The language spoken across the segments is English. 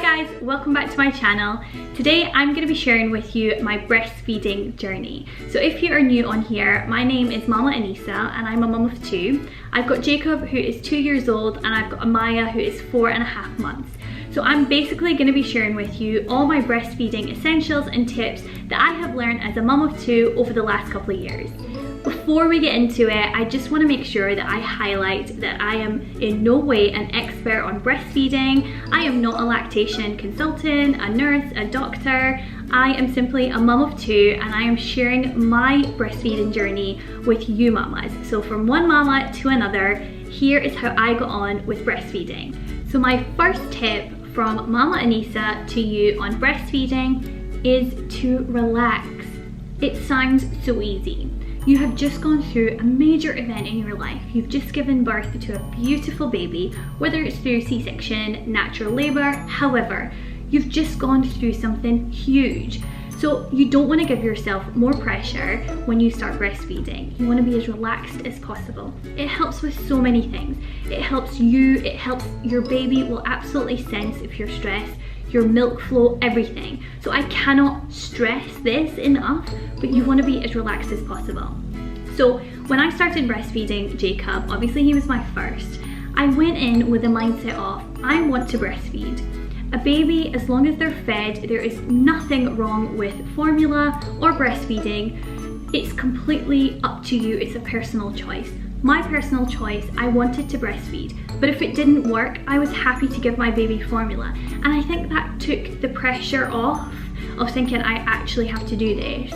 guys, welcome back to my channel. Today I'm going to be sharing with you my breastfeeding journey. So if you are new on here, my name is Mama Annissa and I'm a mum of two. I've got Jacob who is 2 years old and I've got Amaya who is 4.5 months. So I'm basically going to be sharing with you all my breastfeeding essentials and tips that I have learned as a mum of two over the last couple of years. Before we get into it, I just want to make sure that I highlight that I am in no way an expert on breastfeeding. I am not a lactation consultant, a nurse, a doctor. I am simply a mum of two and I am sharing my breastfeeding journey with you mamas. So from one mama to another, here is how I got on with breastfeeding. So my first tip from Mama Annissa to you on breastfeeding is to relax. It sounds so easy. You have just gone through a major event in your life. You've just given birth to a beautiful baby, whether it's through C-section, natural labor, however, you've just gone through something huge. So you don't want to give yourself more pressure when you start breastfeeding. You want to be as relaxed as possible. It helps with so many things. It helps you, it helps your baby will absolutely sense if you're stressed, your milk flow, everything. So I cannot stress this enough, but you want to be as relaxed as possible. So when I started breastfeeding Jacob, obviously he was my first, I went in with the mindset of, I want to breastfeed. A baby, as long as they're fed, there is nothing wrong with formula or breastfeeding. It's completely up to you, it's a personal choice. My personal choice, I wanted to breastfeed, but if it didn't work, I was happy to give my baby formula. And I think that took the pressure off of thinking I actually have to do this.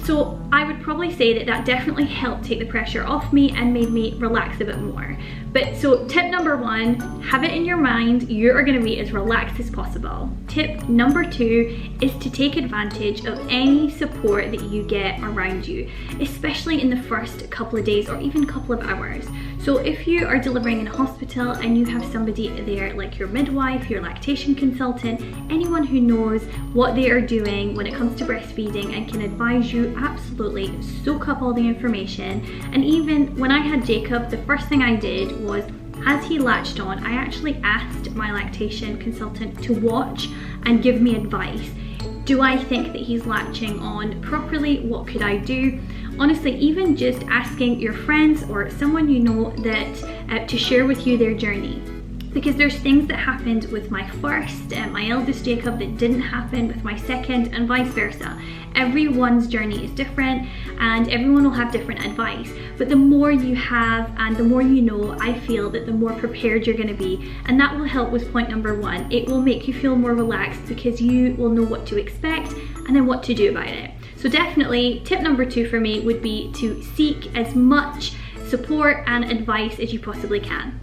So I would probably say that that definitely helped take the pressure off me and made me relax a bit more. But so tip number one, have it in your mind, you are going to be as relaxed as possible. Tip number two is to take advantage of any support that you get around you, especially in the first couple of days or even couple of hours. So if you are delivering in a hospital and you have somebody there like your midwife, your lactation consultant, anyone who knows what they are doing when it comes to breastfeeding and can advise you, absolutely soak up all the information. And even when I had Jacob, the first thing I did was, as he latched on, I actually asked my lactation consultant to watch and give me advice. Do I think that he's latching on properly? What could I do? Honestly, even just asking your friends or someone you know that to share with you their journey. Because there's things that happened with my first and my eldest Jacob that didn't happen with my second and vice versa. Everyone's journey is different and everyone will have different advice. But the more you have and the more you know, I feel that the more prepared you're going to be. And that will help with point number one. It will make you feel more relaxed because you will know what to expect and then what to do about it. So definitely tip number two for me would be to seek as much support and advice as you possibly can.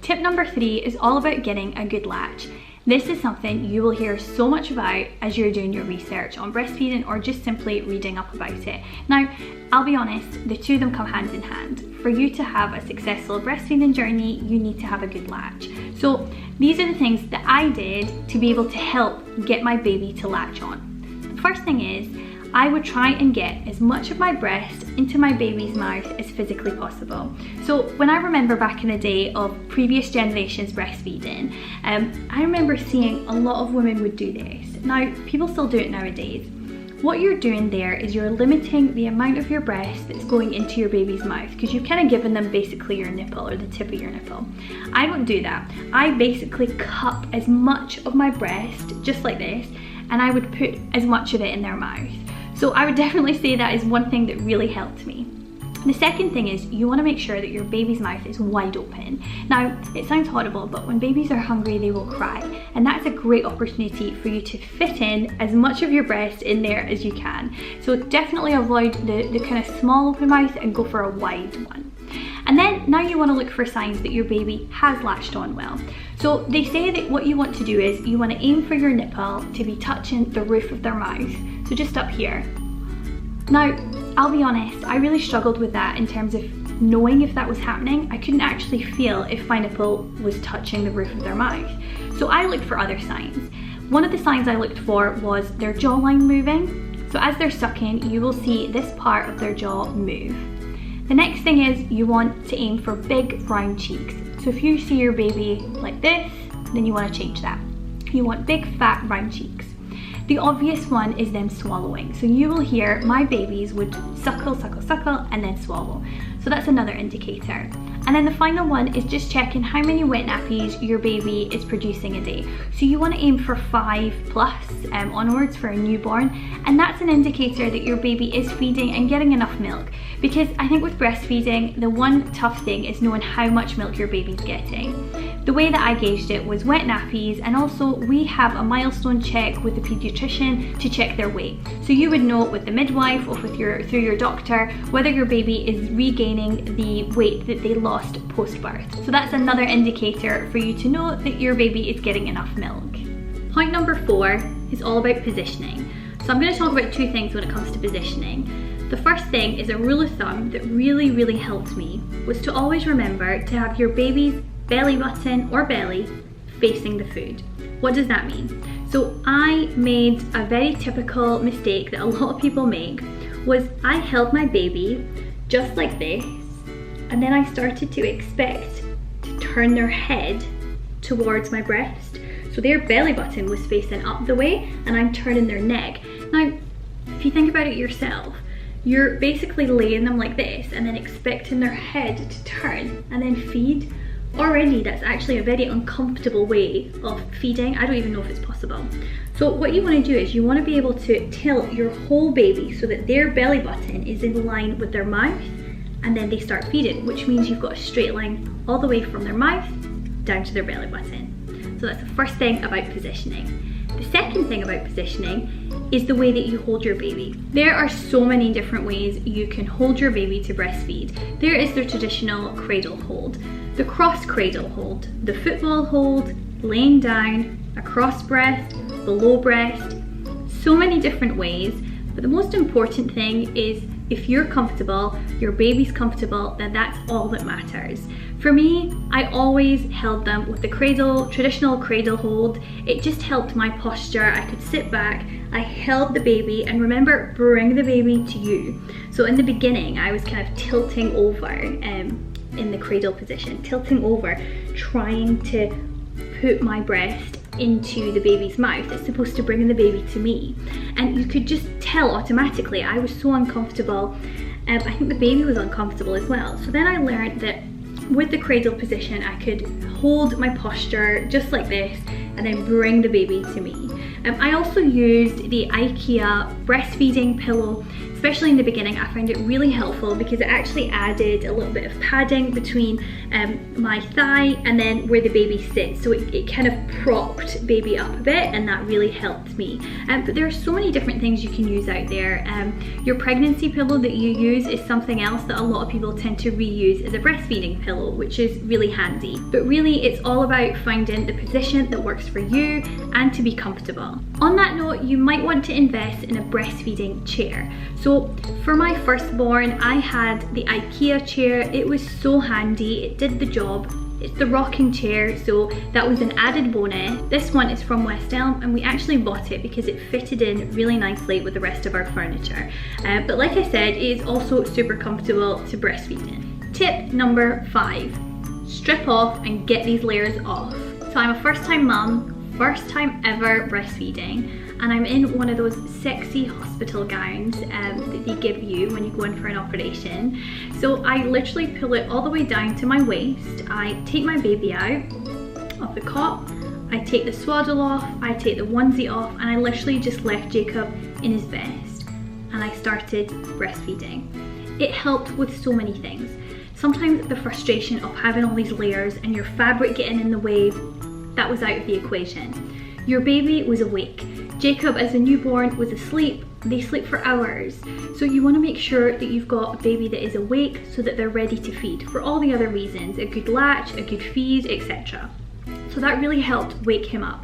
Tip number three is all about getting a good latch. This is something you will hear so much about as you're doing your research on breastfeeding or just simply reading up about it. Now, I'll be honest, the two of them come hand in hand. For you to have a successful breastfeeding journey, you need to have a good latch. So these are the things that I did to be able to help get my baby to latch on. The first thing is, I would try and get as much of my breast into my baby's mouth as physically possible. So when I remember back in the day of previous generations breastfeeding, I remember seeing a lot of women would do this. Now, people still do it nowadays. What you're doing there is you're limiting the amount of your breast that's going into your baby's mouth because you've kind of given them basically your nipple or the tip of your nipple. I don't do that. I basically cup as much of my breast, just like this, and I would put as much of it in their mouth. So I would definitely say that is one thing that really helped me. The second thing is you want to make sure that your baby's mouth is wide open. Now, it sounds horrible, but when babies are hungry, they will cry. And that's a great opportunity for you to fit in as much of your breast in there as you can. So definitely avoid the kind of small open mouth and go for a wide one. And then now you want to look for signs that your baby has latched on well. So they say that what you want to do is you want to aim for your nipple to be touching the roof of their mouth. So just up here. Now, I'll be honest, I really struggled with that in terms of knowing if that was happening. I couldn't actually feel if my nipple was touching the roof of their mouth. So I looked for other signs. One of the signs I looked for was their jawline moving. So as they're sucking, you will see this part of their jaw move. The next thing is you want to aim for big round cheeks. So if you see your baby like this, then you want to change that. You want big, fat, round cheeks. The obvious one is them swallowing. So you will hear my babies would suckle, suckle, suckle, and then swallow. So that's another indicator. And then the final one is just checking how many wet nappies your baby is producing a day. So you want to aim for 5+ onwards for a newborn, and that's an indicator that your baby is feeding and getting enough milk. Because I think with breastfeeding, the one tough thing is knowing how much milk your baby's getting. The way that I gauged it was wet nappies, and also we have a milestone check with the pediatrician to check their weight. So you would know with the midwife or with through your doctor whether your baby is regaining the weight that they lost post-birth. So that's another indicator for you to know that your baby is getting enough milk. Point number 4 is all about positioning. So I'm going to talk about 2 things when it comes to positioning. The first thing is a rule of thumb that really helped me was to always remember to have your baby's belly button or belly facing the food. What does that mean? So I made a very typical mistake that a lot of people make, was I held my baby just like this, and then I started to expect to turn their head towards my breast. So their belly button was facing up the way and I'm turning their neck. Now, if you think about it yourself, you're basically laying them like this and then expecting their head to turn and then feed. Already that's actually a very uncomfortable way of feeding. I don't even know if it's possible. So what you want to do is you want to be able to tilt your whole baby so that their belly button is in line with their mouth, and then they start feeding, which means you've got a straight line all the way from their mouth down to their belly button. So that's the first thing about positioning. The second thing about positioning is the way that you hold your baby. There are so many different ways you can hold your baby to breastfeed. There is the traditional cradle hold, the cross cradle hold, the football hold, laying down, across breast, below breast, so many different ways. But the most important thing is if you're comfortable, your baby's comfortable, then that's all that matters. For me, I always held them with the cradle, traditional cradle hold. It just helped my posture. I could sit back, I held the baby, and remember, bring the baby to you. So in the beginning, I was kind of tilting over in the cradle position, tilting over, trying to put my breast into the baby's mouth. It's supposed to bring the baby to me, and you could just tell automatically I was so uncomfortable. I think the baby was uncomfortable as well. So then I learned that with the cradle position I could hold my posture just like this and then bring the baby to me. I also used the IKEA breastfeeding pillow. Especially in the beginning, I found it really helpful because it actually added a little bit of padding between my thigh and then where the baby sits. So it kind of propped baby up a bit, and that really helped me. But there are so many different things you can use out there. Your pregnancy pillow that you use is something else that a lot of people tend to reuse as a breastfeeding pillow, which is really handy. But really, it's all about finding the position that works for you and to be comfortable. On that note, you might want to invest in a breastfeeding chair. So for my firstborn, I had the IKEA chair. It was so handy, it did the job. It's the rocking chair, so that was an added bonus. This one is from West Elm, and we actually bought it because it fitted in really nicely with the rest of our furniture. But like I said, it is also super comfortable to breastfeed in. Tip number 5, strip off and get these layers off. So I'm a first-time mum, first time ever breastfeeding, and I'm in one of those sexy hospital gowns that they give you when you go in for an operation. So I literally pull it all the way down to my waist. I take my baby out of the cot, I take the swaddle off, I take the onesie off, and I literally just left Jacob in his vest and I started breastfeeding. It helped with so many things. Sometimes the frustration of having all these layers and your fabric getting in the way, that was out of the equation. Your baby was awake. Jacob, as a newborn, was asleep. They sleep for hours. So you want to make sure that you've got a baby that is awake so that they're ready to feed for all the other reasons, a good latch, a good feed, etc. So that really helped wake him up.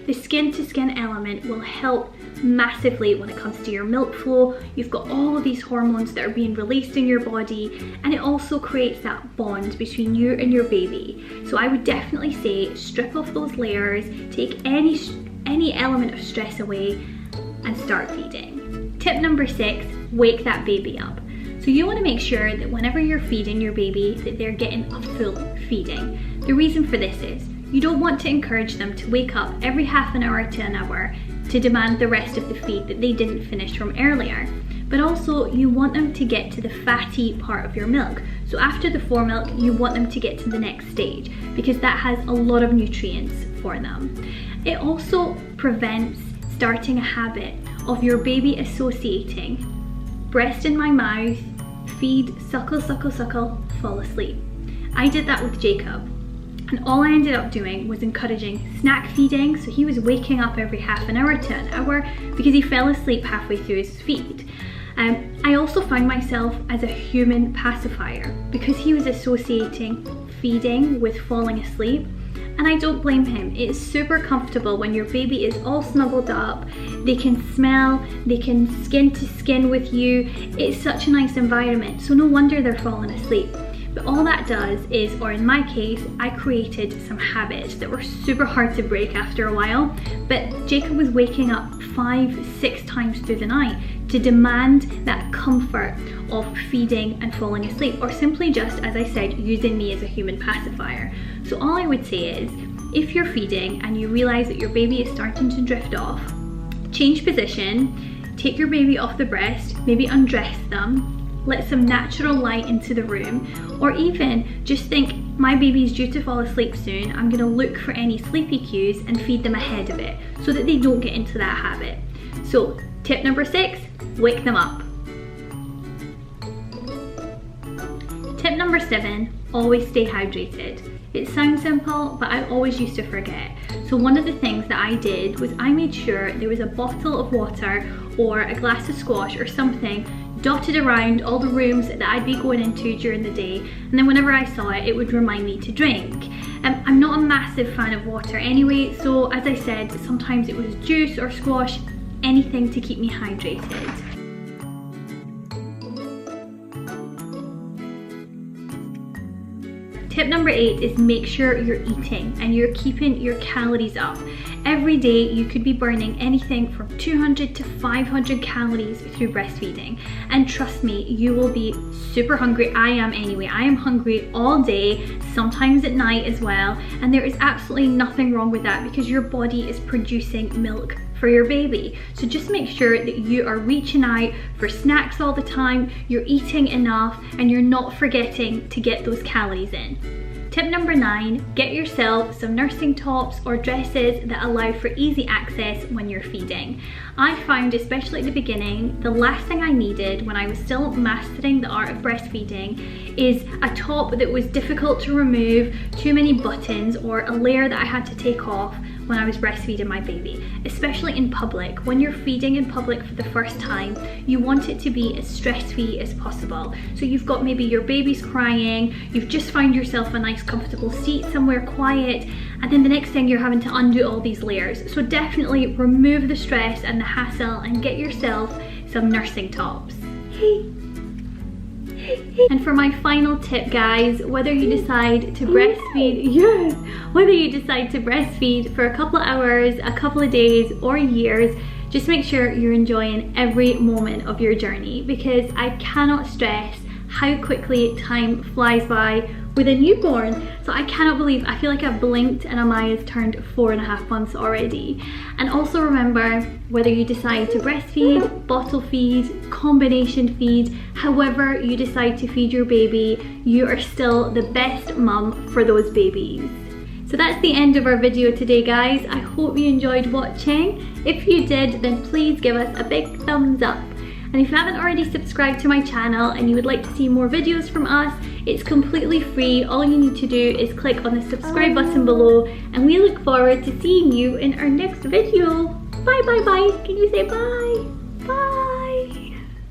The skin to skin element will help massively when it comes to your milk flow. You've got all of these hormones that are being released in your body, and it also creates that bond between you and your baby. So I would definitely say strip off those layers, take any element of stress away, and start feeding. Tip number 6, wake that baby up. So you want to make sure that whenever you're feeding your baby that they're getting a full feeding. The reason for this is You don't want to encourage them to wake up every half an hour to an hour to demand the rest of the feed that they didn't finish from earlier. But also you want them to get to the fatty part of your milk. So after the foremilk, you want them to get to the next stage because that has a lot of nutrients for them. It also prevents starting a habit of your baby associating breast in my mouth, feed, suckle, suckle, suckle, fall asleep. I did that with Jacob. And all I ended up doing was encouraging snack feeding, so he was waking up every half an hour to an hour because he fell asleep halfway through his feed. I also found myself as a human pacifier because he was associating feeding with falling asleep, and I don't blame him. It's super comfortable when your baby is all snuggled up, they can smell, they can skin to skin with you. It's such a nice environment, so no wonder they're falling asleep. But all that does is, or in my case, I created some habits that were super hard to break after a while. But Jacob was waking up 5-6 times through the night to demand that comfort of feeding and falling asleep, or simply just, as I said, using me as a human pacifier. So all I would say is, if you're feeding and you realize that your baby is starting to drift off, change position, take your baby off the breast, maybe undress them, let some natural light into the room, or even just think, my baby's due to fall asleep soon, I'm gonna look for any sleepy cues and feed them ahead of it so that they don't get into that habit. So tip number 6, wake them up. Tip number 7, always stay hydrated. It sounds simple, but I always used to forget. So one of the things that I did was I made sure there was a bottle of water or a glass of squash or something dotted around all the rooms that I'd be going into during the day, and then whenever I saw it, it would remind me to drink. I'm not a massive fan of water anyway, so as I said, sometimes it was juice or squash, anything to keep me hydrated. Tip number 8 is make sure you're eating and you're keeping your calories up. Every day you could be burning anything from 200 to 500 calories through breastfeeding. And trust me, you will be super hungry. I am anyway. I am hungry all day, sometimes at night as well. And there is absolutely nothing wrong with that because your body is producing milk for your baby. So just make sure that you are reaching out for snacks all the time, you're eating enough, and you're not forgetting to get those calories in. Tip number 9, get yourself some nursing tops or dresses that allow for easy access when you're feeding. I found, especially at the beginning, the last thing I needed when I was still mastering the art of breastfeeding is a top that was difficult to remove, too many buttons, or a layer that I had to take off when I was breastfeeding my baby, especially in public. When you're feeding in public for the first time, you want it to be as stress-free as possible. So you've got maybe your baby's crying, you've just found yourself a nice comfortable seat somewhere quiet, and then the next thing you're having to undo all these layers. So definitely remove the stress and the hassle and get yourself some nursing tops. And for my final tip, guys, whether you decide to breastfeed, whether you decide to breastfeed for a couple of hours, a couple of days, or years, just make sure you're enjoying every moment of your journey, because I cannot stress how quickly time flies by with a newborn. So I cannot believe, I feel like I've blinked and Amaya's turned 4.5 months already. And also remember, whether you decide to breastfeed, bottle feed, combination feed, however you decide to feed your baby, you are still the best mum for those babies. So that's the end of our video today, guys. I hope you enjoyed watching. If you did, then please give us a big thumbs up. And if you haven't already subscribed to my channel and you would like to see more videos from us, it's completely free. All you need to do is click on the subscribe button below, and we look forward to seeing you in our next video. Bye bye bye. Can you say bye? Bye.